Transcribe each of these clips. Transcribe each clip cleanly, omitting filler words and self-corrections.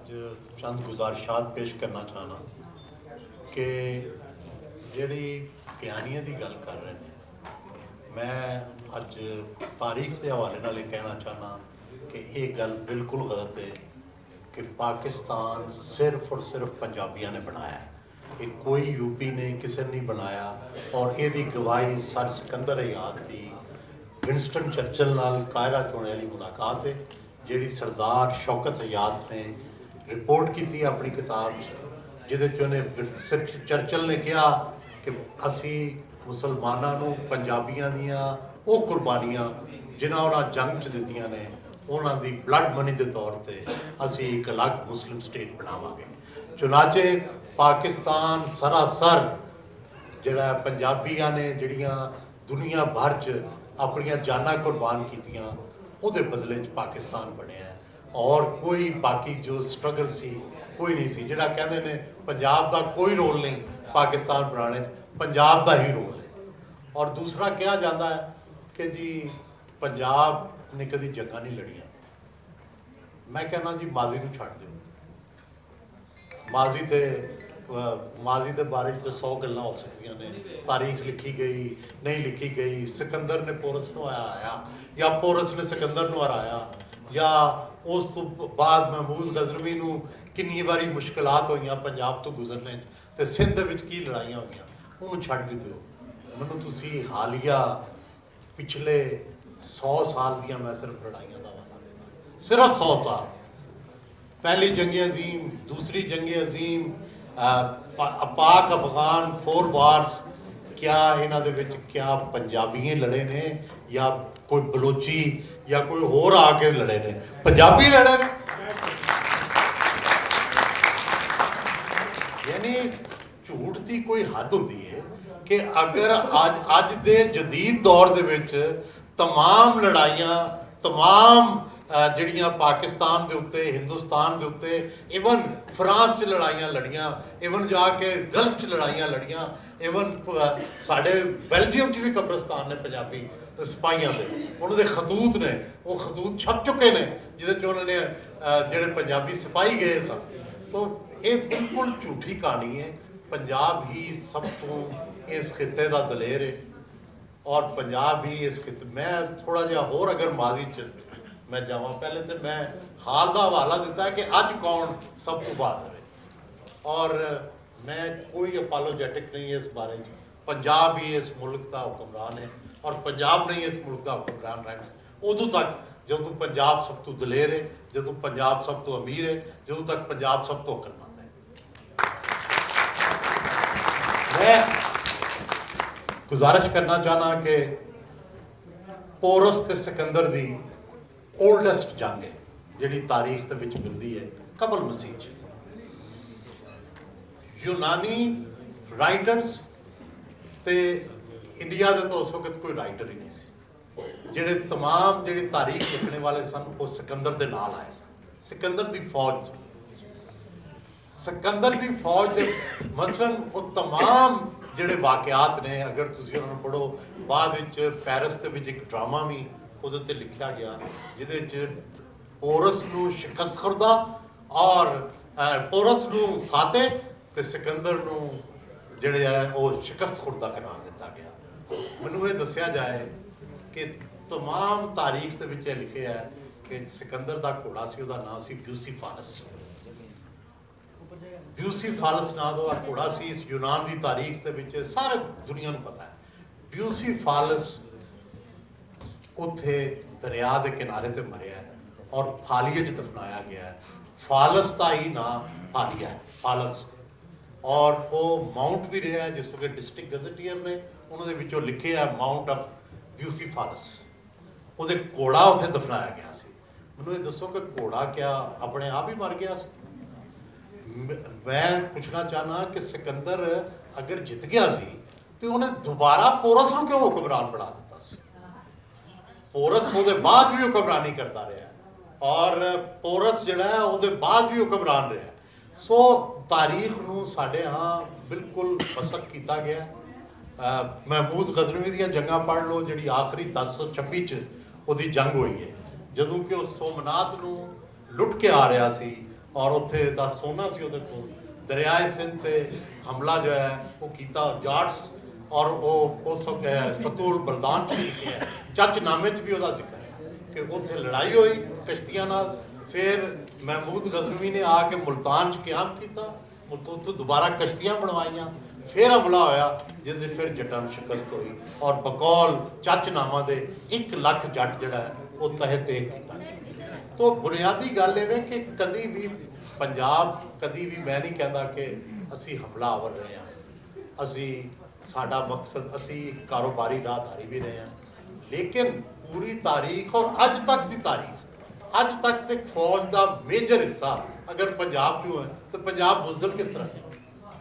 चंद गुजारिशात पेश करना चाहना कि जिहड़ी बयानियां की गल कर रहे हैं, मैं अज तारीख के हवाले नाल कहना चाहना कि ये गल बिल्कुल गलत है कि पाकिस्तान सिर्फ और सिर्फ पंजाबियों ने बनाया है। ये कोई यूपी ने किसी ने नहीं बनाया। और ये गवाही सर सिकंदर अयाद की विंस्टन चर्चिल नाल कायरा च होने वाली मुलाकात है, जिहड़ी सरदार शौकत अयाद ने रिपोर्ट की अपनी किताब जिहदे उन्हें चर्चिल ने कहा कि असी मुसलमानों नूं पंजाबियों दियां वो कुर्बानियां जिन्हां उन्हां जंग च दित्तियां ने उन्हां दी ब्लड मनी के तौर पर असी एक अलग मुस्लिम स्टेट बनावांगे। चुनाचे पाकिस्तान सरासर जिहड़ा पंजाबियां ने जिहड़ियां दुनिया भर च अपनियां जानां कुर्बान कीतियां उहदे बदले च पाकिस्तान बनिया है। और कोई बाकी जो स्ट्रगल सी कोई नहीं सी। जिहड़ा कहंदे ने पंजाब का कोई रोल नहीं पाकिस्तान बनाने, पंजाब का ही रोल है। और दूसरा कहा जाता है कि जी पंजाब ने कभी जंगां नहीं लड़ियां। मैं कहना जी माजी नूं छड्ड दिओ, माजी के बारे तो 100 गल्लां हो सकदियां ने। तारीख लिखी गई नहीं लिखी गई, सिकंदर ने पोरस नूं हराया या पोरस ने सिकंदर नूं हराया, या उस तो बाद महमूद गजनवी नूं कितनी बारी मुश्किलात होईयां पंजाब तो गुजरने ते सिंध दे विच की लड़ाइयां होईयां, उन्होंने छड्ड भी दिओ। मैनूं तुसीं हालिया पिछले 100 साल दियां मैं सिर्फ लड़ाइयां का हवाला देना, सिर्फ 100 साल। पहली जंग अजीम, दूसरी जंग अजीम, पाक अफगान 4 वार्स, क्या इन्हां दे विच क्या पंजाबी लड़े ने या कोई बलोची या कोई होर आके लड़े ने? पंजाबी लड़े ने। यानी झूठ की कोई हद होती है कि अगर अज दे जदीद दौर दे विच तमाम लड़ाइयां, तमाम जिहड़ियां पाकिस्तान के उत्ते, हिंदुस्तान के उत्ते, इवन फ्रांस च लड़ाइयां लड़ियां, इवन जाके गल्फ च लड़ाइयां लड़ियां, इवन साढ़े बेल्जियम च भी कब्रिस्तान ने पंजाबी सिपाहियों के, उन्होंने खतूत ने, वो खतूत छप चुके हैं जिहदे उन्होंने जिहड़े पंजाबी सिपाही गए सन। तो ये बिल्कुल झूठी कहानी है। पंजाब ही सब तो इस खिते का दलेर है और पंजाब ही इस खिते। मैं थोड़ा जिहा होर अगर माजी च मैं जावां, पहले तो मैं हाल का हवाला दिता है कि अज कौन सब तो बहादुर है। और मैं कोई अपोलोजैटिक नहीं है इस बारे में। पंजाब ही इस मुल्क का हुक्मरान है और पंजाब नहीं इस मुल्क का हुक्मरान रहना उदों तक जदों पंजाब सब तो दलेर है, जदों पंजाब सब तो अमीर है, जदों तक पंजाब सब तो हुक्मरान है। मैं गुजारिश करना चाहना कि पोरस ते सिकंदर की ओल्डेस्ट जंग है जिहड़ी तारीख दे विच मिलदी है कबल मसीह। यूनानी राइटर्स ते इंडिया के तो उस वक्त कोई राइटर ही नहीं सी। जिहड़े तमाम जिहड़ी तारीख लिखने वाले सन वो सिकंदर दे नाल आए सन। सिकंदर दी फौज, सिकंदर दी फौज दे मसलन वो तमाम जिहड़े वाकयात ने, अगर तुसीं उन्हां नूं पढ़ो, बाद विच पैरिस दे विच एक ड्रामा भी उहदे ते लिखिया गया जिहदे च पोरस नूं शिकस्त खुर्दा और पोरस नूं फाते ते सिकंदर नूं जिहड़े है वो शिकस्त खुर्दा करार दिता गया। मैनूं ये दस्सिया जाए कि तमाम तारीख दे विच लिखे है कि सिकंदर का घोड़ा सी, उहदा नाम सी ब्यूसीफालस। ब्यूसीफालस नाम का घोड़ा सी। इस यूनान की तारीख के विच सारे दुनिया नूं पता है। ब्यूसीफालस उत्थे दरिया के किनारे ते मरिया है और फालिए च दफनाया गया है। फालस का ही नाम फालिया है, फालस। और वो माउंट भी रहा है जिस वक्त डिस्ट्रिक्ट गजटियर ने उन्होंने विचों लिखे है माउंट ऑफ ब्यूसीफालस। वो घोड़ा उत्थे दफनाया गया सी। मैनूं ये दसो कि घोड़ा क्या अपने आप ही मर गया सी? मैं पूछना चाहना कि सिकंदर अगर जित गया सी तो उन्हें दोबारा पोरस नूं क्यों हुक्मरान बना दिता सी? पोरस उहदे बाद भी हुक्मरानी करता रहा और पोरस जिहड़ा है उहदे बाद भी हुक्मरान रहा। सो तारीख नूं साडे हाँ बिल्कुल फसक किया गया। महमूद गजनवी दी जंगां पढ़ लो, जिहड़ी आखिरी 1026 च उहदी जंग हुई है, जदों कि उस सोमनाथ नूं लुट के आ रहा सी और उत्थे दा सोना सी उहदे कोल दरियाए सिंध ते हमला जो है वो कीता जाट्स और वो उस फतूल बलदान च लिखे है चचनामे च भी उहदा जिक्र है कि उत्थे लड़ाई हुई कश्तियां नाल। फिर महमूद गजनवी ने आके मुल्तान च क्याम किया, उत्थों दोबारा कश्तियां बनवाइयां, फिर हमला होया जिससे फिर जट्टां नूं शिकस्त हुई और बकौल चचनामा दे 1 लाख जट जिहड़ा है वो तहे तेग किया। तो बुनियादी गल इह कि कभी भी पंजाब कभी भी मैं नहीं कहता कि असी हमलावर रहे हैं, असी साडा मकसद असी कारोबारी राहदारी भी रहे हैं, लेकिन पूरी तारीख और अज तक की तारीख अज तक ते फौज का मेजर हिस्सा अगर पंजाब चो है तो पंजाब बुजदल किस तरह है।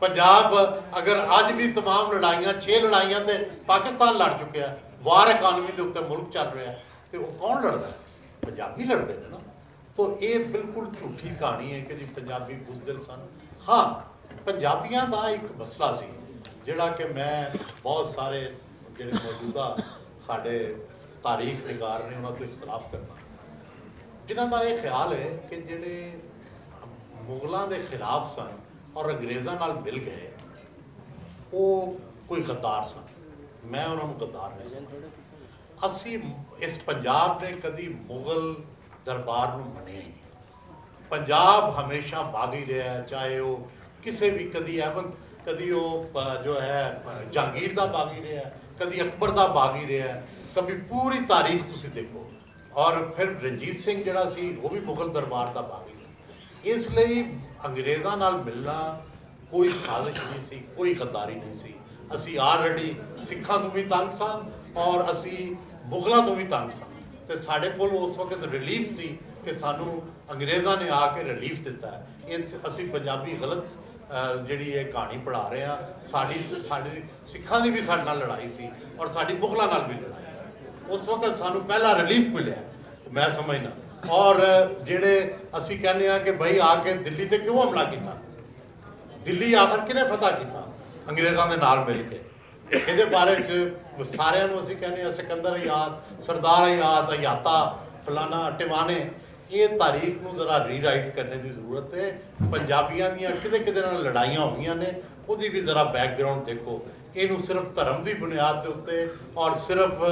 पंजाब अगर अज भी तमाम लड़ाइयाँ 6 लड़ाइयाँ तो पाकिस्तान लड़ चुके हैं, वार इकानमी के उत्ते मुल्क चल रहा है, तो वो कौन लड़ता है? पंजाबी लड़ते हैं ना। तो ये बिल्कुल झूठी कहानी है कि जी पंजाबी बुजदिल सन। हाँ, पंजाबियों का एक मसला सी जिहड़ा कि मैं बहुत सारे जिहड़े मौजूदा साडे तारीख निगार ने उन्होंने तो इख्तलाफ करना, जिन्हों का यह ख्याल है कि जिहड़े मुगलों के खिलाफ सन और अंग्रेज़ों नाल मिल गए वो कोई गद्दार सन। मैं उन्होंने गद्दार नहीं समझदा। असी इस पंजाब ने कभी मुगल दरबार में मनिया ही नहीं। पंजाब हमेशा बागी रहा है, चाहे वो किसी भी कभी एवन कभी वो जो है जहांगीर का बागी रहा है, कभी अकबर का बागी रहा है, कभी पूरी तारीख तुसी देखो। और फिर रणजीत सिंह जिहड़ा सी वो भी मुगल दरबार का बागी है। इसलिए अंग्रेज़ों नाल मिलना कोई साजिश नहीं सी, कोई गद्दारी नहीं सी। असी ऑलरेडी सिखां तो भी तंग सन और असी मुगलों तो भी तंग सन, तो साढ़े कोल उस वक्त रिलीफ सी कि सानू अंग्रेज़ों ने आके रिलीफ दिता है। ये असी पंजाबी गलत जिहड़ी ये कहानी पढ़ा रहे हैं। साड़ी सिखां की भी साडे नाल लड़ाई सी और साड़ी मुगलों नाल भी लड़ाई सी। उस वक्त सानू पहला रिलीफ मिले, मैं समझना। और जिहड़े असी कहने कि भाई आके दिल्ली ते क्यों हमला किया, दिल्ली आखिर किने फतह किया? अंग्रेज़ों के नाल मिल के। ये बारे सारिਆਂ ਨੂੰ ਅਸੀਂ ਕਹਿੰਦੇ ਹਾਂ सिकंदर आयात, सरदार आयात, अयाता, फलाना टिवाने। ये तारीख ਨੂੰ ज़रा रीराइट करने की जरूरत है। पंजाबियों ਦੀਆਂ ਕਿਤੇ ਨਾਲ लड़ाइयाँ ਹੋਈਆਂ ने, ਉਹਦੀ भी ज़रा बैकग्राउंड देखो। ਇਹਨੂੰ सिर्फ धर्म की बुनियाद के उत्ते और सिर्फ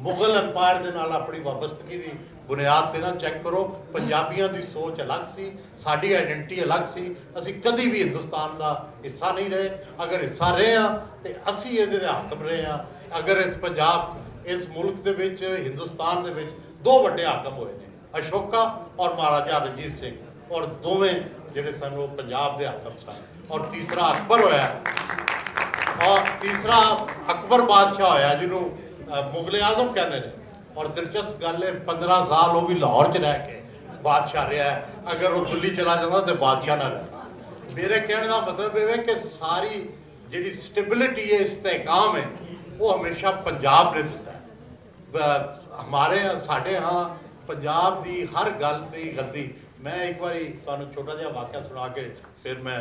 मुगल अंपायर के नाल अपनी वाबस्तगी की बुनियाद ते ना चैक करो। पंजाबियों की सोच अलग सी, साडी आइडेंटिटी अलग सी। असी कभी भी हिंदुस्तान का हिस्सा नहीं रहे। अगर हिस्सा रहे हाँ तो असी इहदे हाकम रहे हाँ। अगर इस पंजाब इस मुल्क दे विच हिंदुस्तान दे विच 2 वड्डे हाकम होए ने, अशोका और महाराजा रणजीत सिंह, और दोवें जिहड़े सन वो पंजाब के हाकम सन। और तीसरा अकबर होया, और तीसरा अकबर बादशाह होया जिन्होंने मुगले आजम कहते हैं। और दिलचस्प गल है 15 साल वो भी लाहौर च रह के बादशाह रहा है। अगर वो दिल्ली चला जाता तो बादशाह ना रहता। मेरे कहने का मतलब ये है कि सारी जी स्टेबिलिटी है, इस्तेहकाम है, वो हमेशा पंजाब ने दिता है। हमारे साढ़े यहाँ पंजाब की हर गल की गद्दी। मैं एक बार तुहानूं छोटा जिहा वाक़या सुना के फिर मैं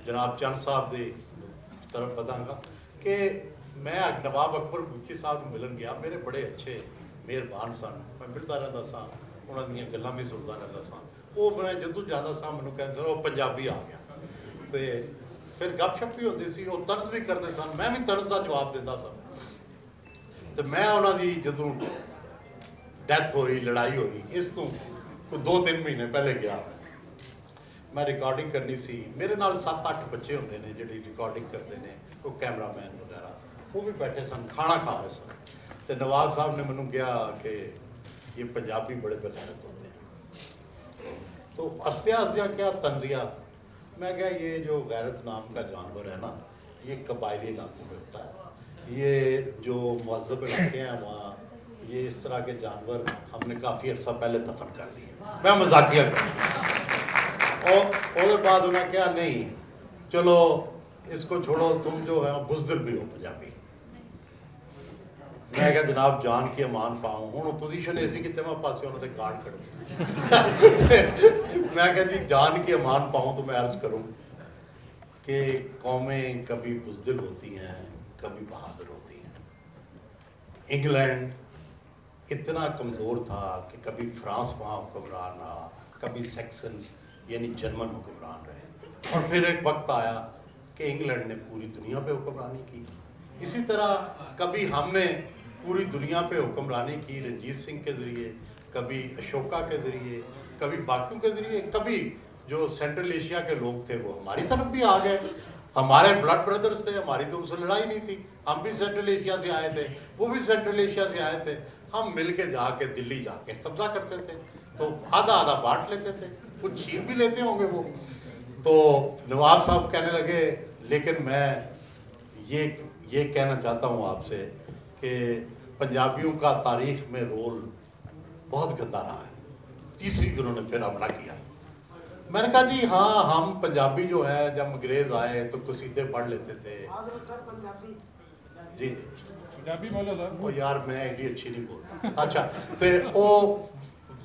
जनाब चंद साहब की तरफ बताऊँगा कि मैं नवाब अकबर बूची साहब को मिलन गया। मेरे बड़े अच्छे मेहरबान सन, मैं मिलता रहता सा, उन्होंने गल्लां भी सुनता रहता सा। वो मैं जदों जाता सा मैनूं कहते सर वो पंजाबी आ गया, तो फिर गपशप भी होती सी, वो तर्ज भी करते सन, मैं भी तर्ज का जवाब देता सा। तो मैं उन्होंने जदों डैथ हुई, लड़ाई हुई, इस तो कोई 2-3 महीने पहले गया। मैं रिकॉर्डिंग करनी सी, मेरे नाल 7-8 बच्चे होंदे ने जिहड़े रिकॉर्डिंग करते हैं, कोई कैमरामैन वगैरह, वो भी बैठे सन, खाना खा रहे सन। तो नवाब साहब ने मैनूं कहा कि ये पंजाबी बड़े बेगैरत होते हैं। तो हंसदिया हंसदिया क्या तंजिया, मैं क्या ये जो गैरत नाम का जानवर है ना, ये कबायली इलाकों में होता है। ये जो महज़ब इलाके हैं वहाँ ये इस तरह के जानवर हमने काफ़ी अर्सा पहले दफन कर दिए। मैं मजाकिया कर और उसके बाद उन्हें क्या नहीं चलो इसको छोड़ो, तुम जो है बुज़दिल भी हो पंजाबी। मैं क्या जनाब जान के अमान पाऊँ, हूँ पोजीशन ऐसी कि मैं पास उन्होंने गार्ड खड़े मैं क्या जी जान के अमान पाऊँ तो मैं अर्ज़ करूँ कि कौमें कभी बुज़दिल होती हैं, कभी बहादुर होती हैं। इंग्लैंड इतना कमज़ोर था कि कभी फ्रांस वहाँ हुक्मरान रहा, कभी सेक्सन्स, यानी जर्मन हुक्मरान रहे। और फिर एक वक्त आया कि इंग्लैंड ने पूरी दुनिया पे हुक्मरानी की। इसी तरह कभी हमने पूरी दुनिया पे हुक्मरानी की रंजीत सिंह के ज़रिए, कभी अशोका के ज़रिए, कभी बाकियों के ज़रिए, कभी जो सेंट्रल एशिया के लोग थे वो हमारी तरफ भी आ गए। हमारे ब्लड ब्रदर्स थे, हमारी तो उनसे लड़ाई नहीं थी, हम भी सेंट्रल एशिया से आए थे, वो भी सेंट्रल एशिया से आए थे। हम मिल के जाके दिल्ली जाके कब्जा करते थे, तो आधा आधा बांट लेते थे, कुछ छीन भी लेते होंगे वो। तो नवाब साहब कहने लगे, लेकिन मैं ये कहना चाहता हूँ आपसे कि पंजाबियों का तारीख में रोल बहुत गंदा रहा है। तीसरी दिन उन्होंने फिर हमला किया। मैंने कहा जी हाँ, हम पंजाबी जो है जब अंग्रेज आए तो कसीदे पढ़ लेते थे। पंजाबी जी जी पंजाबी बोलो सर। ओ यार मैं एडी अच्छी नहीं बोलता। अच्छा तो वो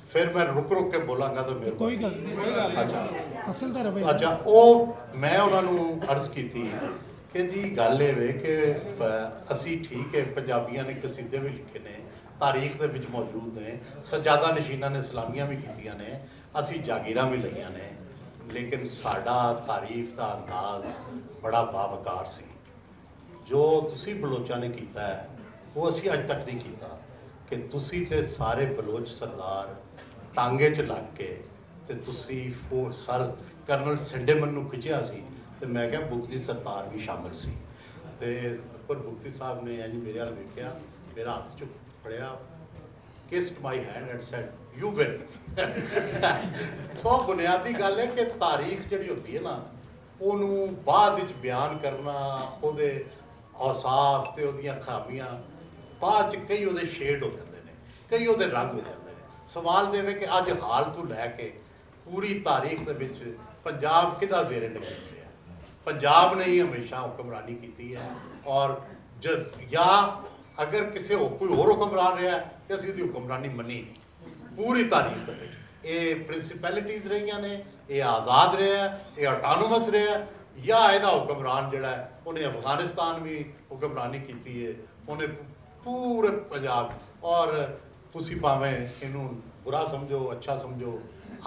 फिर मैं रुक के बोलांगा तो मेरे कोई गल नहीं। अच्छा असल ਤਾਂ ਰਵੇ अच्छा ਉਹ ਮੈਂ ਉਹਨਾਂ ਨੂੰ ਅਰਜ਼ ਕੀਤੀ ਕਿ ਜੀ ਗੱਲ ਇਹ ਵੇ ਕਿ ਅਸੀਂ ਠੀਕ ਹੈ ਪੰਜਾਬੀਆਂ ਨੇ ਕਸੀਦੇ ਵੀ ਲਿਖੇ ਨੇ, ਤਾਰੀਖ ਦੇ ਵਿੱਚ ਮੌਜੂਦ ਨੇ, ਸਜਾਦਾ ਨਸ਼ੀਨਾਂ ਨੇ ਸਲਾਮੀਆਂ ਵੀ ਕੀਤੀਆਂ ਨੇ, ਅਸੀਂ ਜਾਗੀਰਾਂ ਵੀ ਲਈਆਂ ਨੇ, ਲੇਕਿਨ ਸਾਡਾ ਤਾਰੀਖ ਦਾ ਅੰਦਾਜ਼ ਬੜਾ ਬਾਵਕਾਰ ਸੀ। ਜੋ ਤੁਸੀਂ ਬਲੋਚਾਂ ਨੇ ਕੀਤਾ ਹੈ ਉਹ ਅਸੀਂ ਅੱਜ ਤੱਕ ਨਹੀਂ ਕੀਤਾ ਕਿ ਤੁਸੀਂ ਤੇ ਸਾਰੇ ਬਲੋਚ ਸਰਦਾਰ ਟਾਂਗੇ 'ਚ ਲੱਗ ਕੇ ਤੇ ਤੁਸੀਂ ਸਰ ਕਰਨਲ ਸਿੰਡੇਮਨ ਨੂੰ ਖਿੱਚਿਆ ਸੀ ਤੇ ਮੈਂ ਕਿਹਾ ਬੁਗਤੀ ਸਰਦਾਰ ਵੀ ਸ਼ਾਮਿਲ ਸੀ। ਤੇ ਅਕਬਰ ਬੁਗਤੀ ਸਾਹਿਬ ਨੇ ਇੰਝ ਮੇਰੇ ਵੱਲ ਵੇਖਿਆ, ਮੇਰਾ ਹੱਥ 'ਚ ਫੜਿਆ, kissed my hand and said you win. So ਬੁਨਿਆਦੀ ਗੱਲ ਹੈ ਕਿ ਤਾਰੀਖ ਜਿਹੜੀ ਹੁੰਦੀ ਹੈ ਨਾ ਉਹਨੂੰ ਬਾਅਦ ਵਿੱਚ ਬਿਆਨ ਕਰਨਾ, ਉਹਦੇ ਔਸਾਫ ਤੇ ਉਹਦੀਆਂ ਖਾਮੀਆਂ ਬਾਅਦ 'ਚ ਕਈ ਉਹਦੇ ਸ਼ੇਡ ਹੋ ਜਾਂਦੇ ਨੇ, ਕਈ ਉਹਦੇ ਰੰਗ ਹੋ ਜਾਂਦੇ ਨੇ। ਸਵਾਲ ਜਿਵੇਂ ਕਿ ਅੱਜ ਹਾਲ ਤੋਂ ਲੈ ਕੇ ਪੂਰੀ ਤਾਰੀਖ ਦੇ ਵਿੱਚ ਪੰਜਾਬ ਕਿਹਦਾ ਜ਼ੇਰੇ ਨਿਕਲ ਰਿਹਾ? ਪੰਜਾਬ ਨੇ ਹੀ ਹਮੇਸ਼ਾ ਹੁਕਮਰਾਨੀ ਕੀਤੀ ਹੈ। ਔਰ ਜਾਂ ਅਗਰ ਕਿਸੇ ਕੋਈ ਹੋਰ ਹੁਕਮਰਾਨ ਰਿਹਾ ਤੇ ਅਸੀਂ ਉਹਦੀ ਹੁਕਮਰਾਨੀ ਮੰਨੀ ਨਹੀਂ। ਪੂਰੀ ਤਾਰੀਖ ਦੇ ਵਿੱਚ ਇਹ ਪ੍ਰਿੰਸੀਪੈਲਿਟੀਜ਼ ਰਹੀਆਂ ਨੇ, ਇਹ ਆਜ਼ਾਦ ਰਿਹਾ, ਇਹ ਆਟੋਨੋਮਸ ਰਿਹਾ, ਜਾਂ ਇਹਦਾ ਹੁਕਮਰਾਨ ਜਿਹੜਾ ਹੈ ਉਹਨੇ ਅਫਗਾਨਿਸਤਾਨ ਵੀ ਹੁਕਮਰਾਨੀ ਕੀਤੀ ਹੈ, ਉਹਨੇ ਪੂਰੇ ਪੰਜਾਬ। ਔਰ ਤੁਸੀਂ ਭਾਵੇਂ ਇਹਨੂੰ ਬੁਰਾ ਸਮਝੋ ਅੱਛਾ ਸਮਝੋ,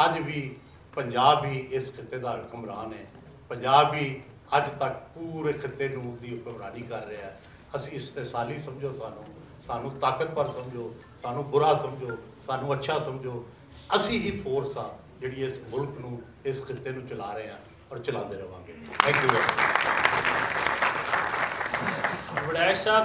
ਅੱਜ ਵੀ ਪੰਜਾਬ ਹੀ ਇਸ ਖਿੱਤੇ ਦਾ ਹੁਕਮਰਾਨ ਹੈ। ਪੰਜਾਬ ਹੀ ਅੱਜ ਤੱਕ ਪੂਰੇ ਖਿੱਤੇ ਨੂੰ ਦੀ ਹੁਕਮਰਾਨੀ ਕਰ ਰਿਹਾ ਹੈ। ਅਸੀਂ ਇਸਤਿਸਾਲੀ ਸਮਝੋ, ਸਾਨੂੰ ਤਾਕਤਵਰ ਸਮਝੋ, ਸਾਨੂੰ ਬੁਰਾ ਸਮਝੋ, ਸਾਨੂੰ ਅੱਛਾ ਸਮਝੋ, ਅਸੀਂ ਹੀ ਫੋਰਸ ਆ ਜਿਹੜੀ ਇਸ ਮੁਲਕ ਨੂੰ, ਇਸ ਖਿੱਤੇ ਨੂੰ ਚਲਾ ਰਹੇ ਹਾਂ ਔਰ ਚਲਾਉਂਦੇ ਰਹਾਂਗੇ। Thank you. ਵਿਧਾਇਕ ਸਾਹਿਬ